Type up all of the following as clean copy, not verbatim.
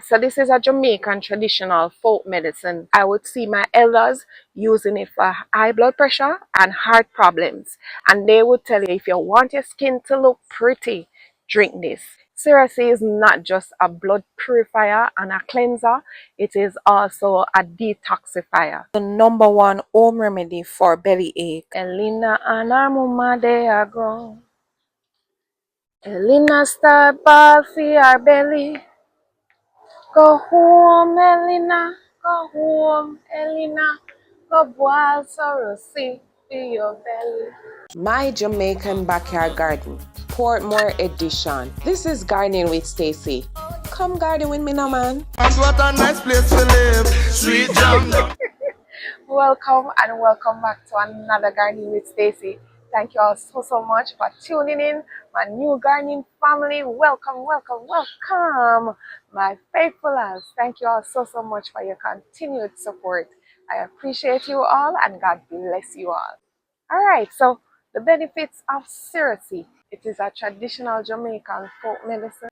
So this is a Jamaican traditional folk medicine. I would see my elders using it for high blood pressure and heart problems. And they would tell you, if you want your skin to look pretty, drink this. Cerassee is not just a blood purifier and a cleanser, it is also a detoxifier. The number one home remedy for belly ache. Elina and her mama they are grown. Elina start ball for her belly. Go home, Elena. Go home, Elena. Go boil cerasee for your belly. My Jamaican Backyard Garden, Portmore Edition. This is Gardening with Stacey. Come garden with me now, man. And what a nice place to live. Sweet jam. Welcome and welcome back to another Gardening with Stacey. Thank you all so much for tuning in, my new gardening family. Welcome, welcome, welcome, my faithfulers. Thank you all so much for your continued support. I appreciate you all and God bless you all. All right, so the benefits of cerassee. It is a traditional Jamaican folk medicine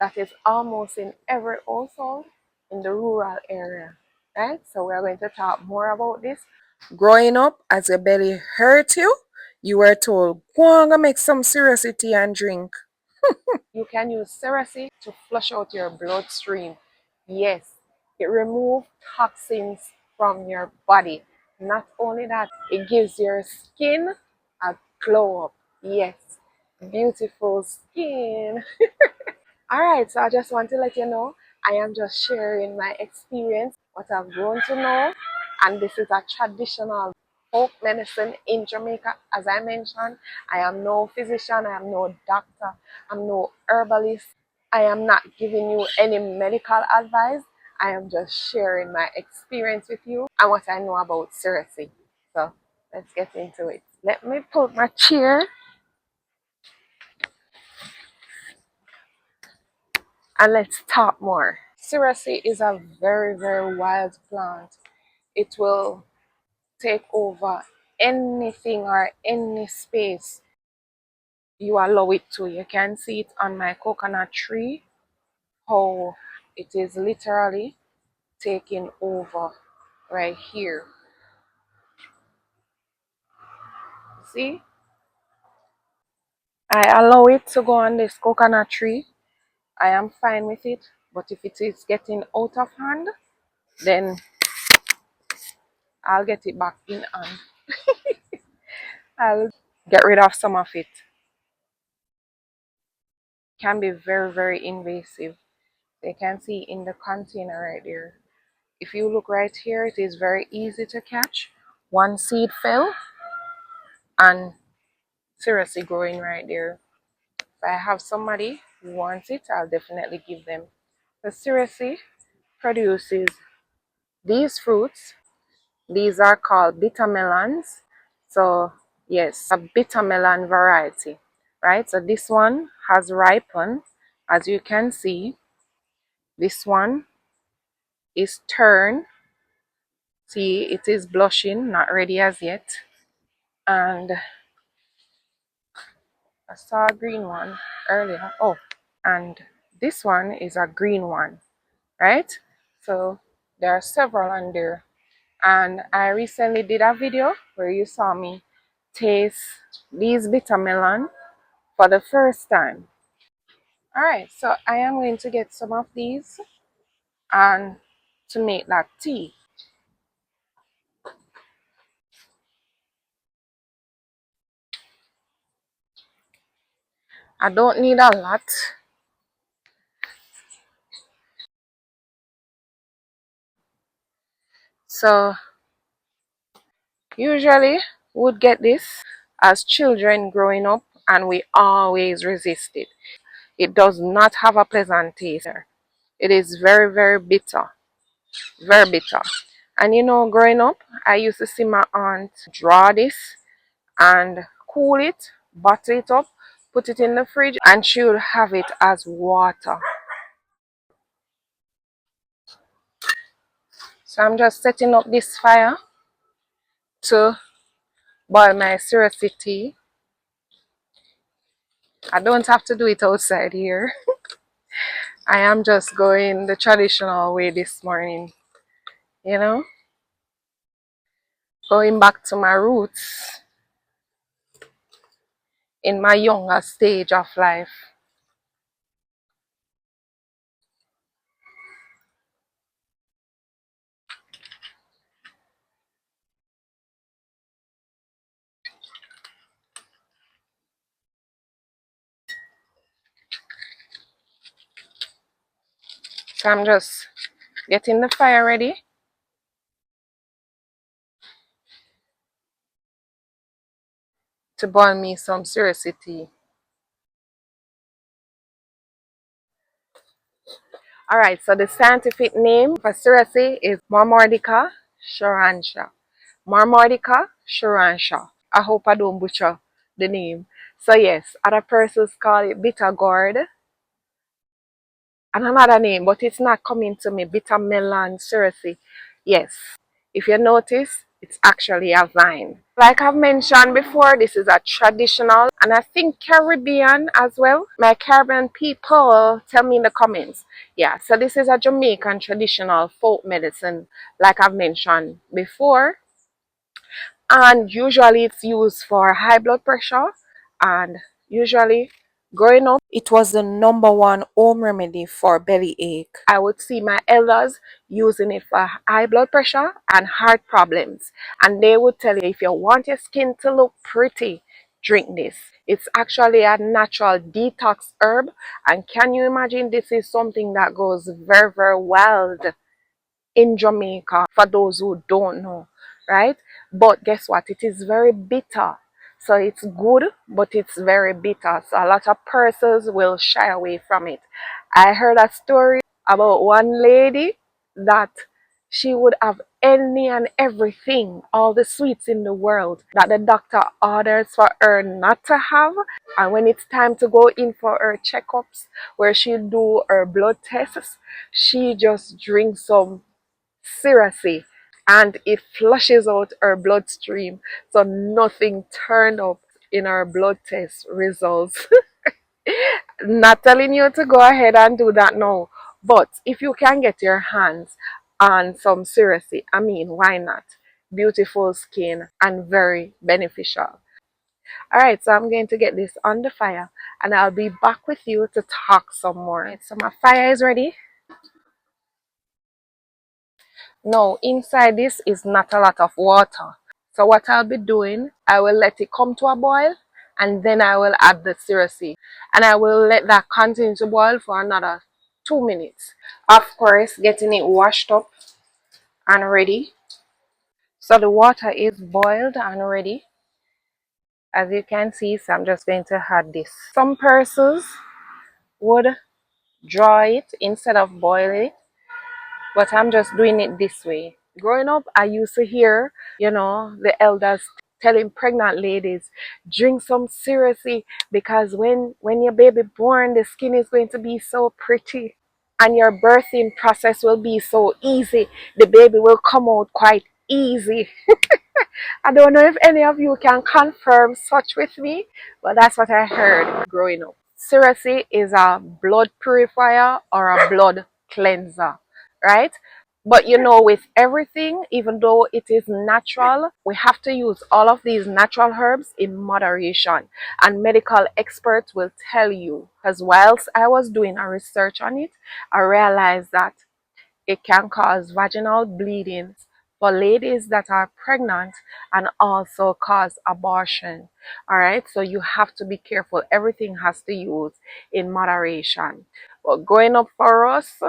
that is almost in every household in the rural area. Right? So we're going to talk more about this. Growing up, as your belly hurt you, you were told, go on and make some cerassee tea and drink. You can use cerassee to flush out your bloodstream. Yes, it removes toxins from your body. Not only that, it gives your skin a glow up. Yes, beautiful skin. Alright, so I just want to let you know, I am just sharing my experience, what I've grown to know, and this is a traditional folk medicine in Jamaica. As I mentioned, I am no physician, I am no doctor, I'm no herbalist. I am not giving you any medical advice. I am just sharing my experience with you and what I know about cerassee. So let's get into it. Let me pull my chair and let's talk more. Cerassee is a very wild plant. It will take over anything or any space you allow it to. You can see it on my coconut tree, how it is literally taking over right here. See? I allow it to go on this coconut tree. I am fine with it. But if it is getting out of hand, then I'll get it back in hand. I'll get rid of some of it. Can be very invasive. You can see in the container right there. If you look right here, it is very easy to catch. One seed fell and seriously growing right there. If I have somebody who wants it, I'll definitely give them. The cerassee produces these fruits. These are called bitter melons. So yes, a bitter melon variety, right? So this one has ripened, as you can see. This one is turned. See, it is blushing, not ready as yet. And I saw a green one earlier. Oh, and this one is a green one, right? So there are several on there. And I recently did a video where you saw me taste these bitter melon for the first time. All right, so I am going to get some of these and to make that tea. I don't need a lot. So usually would get this as children growing up and we always resist it. It does not have a pleasant taste. It is very bitter. Very bitter. And you know, growing up, I used to see my aunt draw this and cool it, bottle it up, put it in the fridge, and she would have it as water. So I'm just setting up this fire to boil my cerassee tea. I don't have to do it outside here. I am just going the traditional way this morning, you know, going back to my roots in my younger stage of life. So I'm just getting the fire ready to boil me some cerassee tea. All right, so the scientific name for cerassee is Marmordica sharansha. Marmordica sharansha. I hope I don't butcher the name. So yes, other persons call it bitter gourd and another name, but it's not coming to me. Bitter melon cerassee. Yes, if you notice, it's actually a vine. Like I've mentioned before, this is a traditional and I think Caribbean as well. My Caribbean people tell me in the comments. Yeah, so this is a Jamaican traditional folk medicine, like I've mentioned before. And usually it's used for high blood pressure, and usually growing up it was the number one home remedy for belly ache. I would see my elders using it for high blood pressure and heart problems, and they would tell you, if you want your skin to look pretty, drink this. It's actually a natural detox herb, and can you imagine, this is something that goes very, very well in Jamaica, for those who don't know, right? But guess what? It is very bitter. So it's good, but it's very bitter. So a lot of persons will shy away from it. I heard a story about one lady that she would have any and everything, all the sweets in the world, that the doctor orders for her not to have. And when it's time to go in for her checkups, where she do her blood tests, she just drinks some cerassee and it flushes out her bloodstream, so nothing turned up in her blood test results. Not telling you to go ahead and do that now, but if you can get your hands on some cerassee, I mean, why not? Beautiful skin and very beneficial. All right, so I'm going to get this on the fire and I'll be back with you to talk some more. Right, so my fire is ready. No, inside this is not a lot of water. So what I'll be doing, I will let it come to a boil and then I will add the cerassee. And I will let that continue to boil for another 2 minutes. Of course, getting it washed up and ready. So the water is boiled and ready. As you can see, so I'm just going to add this. Some persons would draw it instead of boil it, but I'm just doing it this way. Growing up, I used to hear, the elders telling pregnant ladies, drink some cerassee because when your baby born, the skin is going to be so pretty and your birthing process will be so easy. The baby will come out quite easy. I don't know if any of you can confirm such with me, but that's what I heard growing up. Cerassee is a blood purifier or a blood cleanser, right? But with everything, even though it is natural, we have to use all of these natural herbs in moderation. And medical experts will tell you, because whilst I was doing a research on it, I realized that it can cause vaginal bleedings for ladies that are pregnant and also cause abortion. All right, so you have to be careful. Everything has to use in moderation. But growing up for us,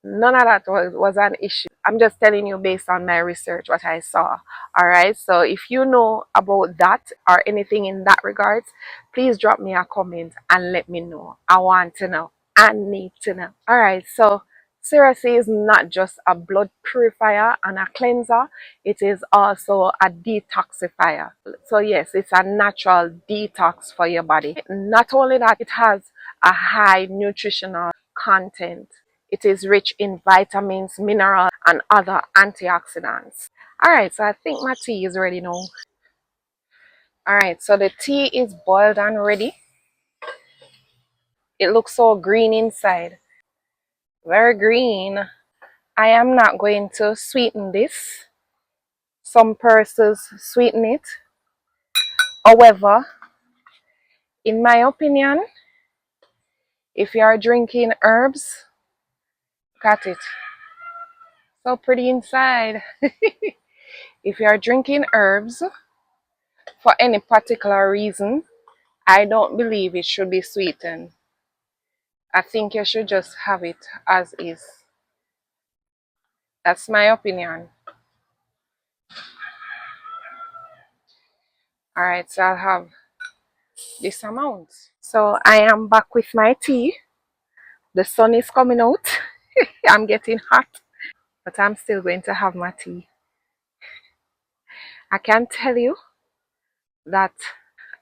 none of that was an issue. I'm just telling you based on my research what I saw. All right, so if you know about that or anything in that regards, please drop me a comment and let me know. I want to know. I need to know. All right, so cerassee is not just a blood purifier and a cleanser, it is also a detoxifier. So yes, it's a natural detox for your body. Not only that, it has a high nutritional content. It is rich in vitamins, minerals, and other antioxidants. Alright, so I think my tea is ready now. Alright, so the tea is boiled and ready. It looks so green inside. very green. I am not going to sweeten this. Some persons sweeten it. However, in my opinion, if you are drinking herbs, got it. So pretty inside. If you are drinking herbs for any particular reason, I don't believe it should be sweetened. I think you should just have it as is. That's my opinion. Alright, so I'll have this amount. So I am back with my tea. The sun is coming out. I'm getting hot, but I'm still going to have my tea. I can tell you that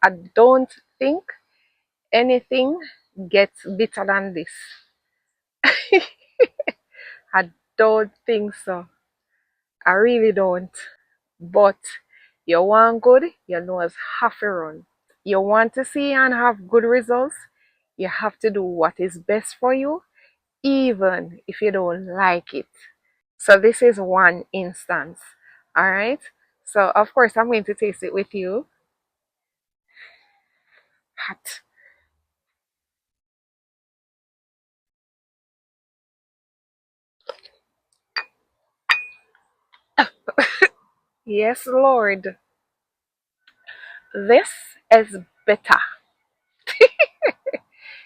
I don't think anything gets bitter than this. I don't think so. I really don't. But you want good, your nose have to run. You want to see and have good results, you have to do what is best for you, even if you don't like it. So this is one instance. All right. So of course I'm going to taste it with you. Hot. Yes, Lord. This is better.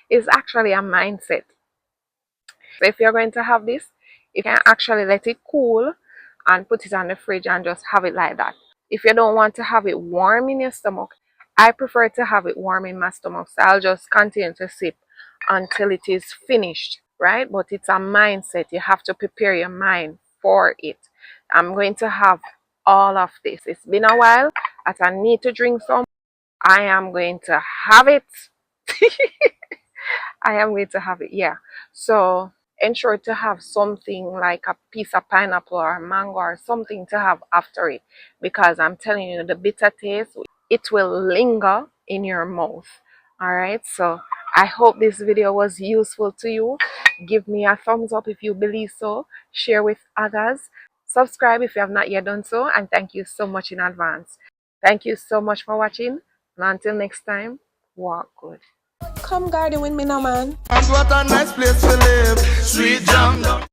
It's actually a mindset. So if you're going to have this, you can actually let it cool and put it on the fridge and just have it like that. If you don't want to have it warm in your stomach, I prefer to have it warm in my stomach. So I'll just continue to sip until it is finished, right? But it's a mindset. You have to prepare your mind for it. I'm going to have all of this. It's been a while that I need to drink some. I am going to have it. I am going to have it, yeah. So ensure to have something like a piece of pineapple or a mango or something to have after it, because I'm telling you, the bitter taste, it will linger in your mouth. All right, so I hope this video was useful to you. Give me a thumbs up if you believe so. Share with others. Subscribe if you have not yet done so, and thank you so much in advance. Thank you so much for watching, and until next time, walk good. Come garden with me now, man. And what a nice place to live. Sweet jam.